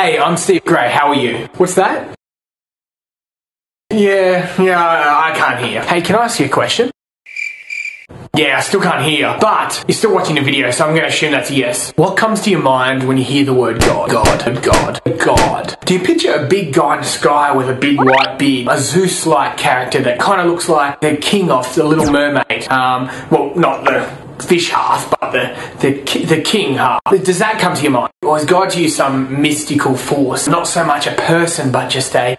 Hey, I'm Steve Gray. How are you? What's that? Yeah, I can't hear. Hey, can I ask you a question? Yeah, I still can't hear, but you're still watching the video, so I'm going to assume that's a yes. What comes to your mind when you hear the word God? God. Do you picture a big guy in the sky with a big white beard? A Zeus-like character that kind of looks like the king of The Little Mermaid. Well, not the fish half, but the king half. Does that come to your mind? Or is God to you some mystical force? Not so much a person, but just an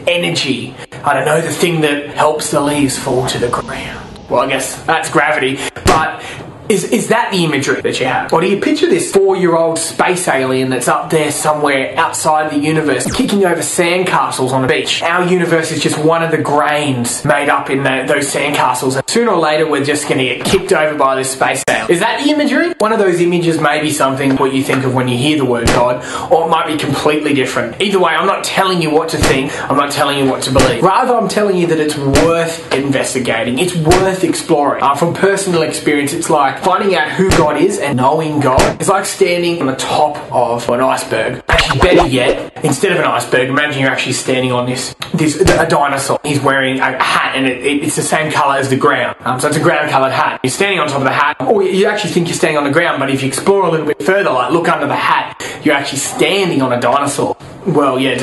energy. I don't know, the thing that helps the leaves fall to the ground. Well, I guess that's gravity, but is that the imagery that you have? Or do you picture this 4-year-old space alien that's up there somewhere outside the universe, kicking over sandcastles on the beach? Our universe is just one of the grains made up in those sandcastles, and sooner or later we're just going to get kicked over by this space alien. Is that the imagery? One of those images may be something what you think of when you hear the word God, or it might be completely different. Either way, I'm not telling you what to think, I'm not telling you what to believe. Rather, I'm telling you that it's worth investigating, it's worth exploring. From personal experience, it's like finding out who God is and knowing God is like standing on the top of an iceberg. Actually, better yet, instead of an iceberg, imagine you're actually standing on a dinosaur. He's wearing a hat and it's the same colour as the ground. So it's a ground-coloured hat. You're standing on top of the hat, or you actually think you're standing on the ground, but if you explore a little bit further, like look under the hat, you're actually standing on a dinosaur. Well, yeah,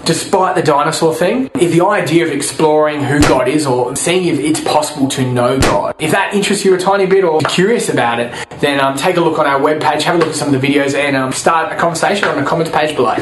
despite the dinosaur thing, if the idea of exploring who God is or seeing if it's possible to know God, if that interests you a tiny bit or you're curious about it, then take a look on our webpage, have a look at some of the videos and start a conversation on the comments page below.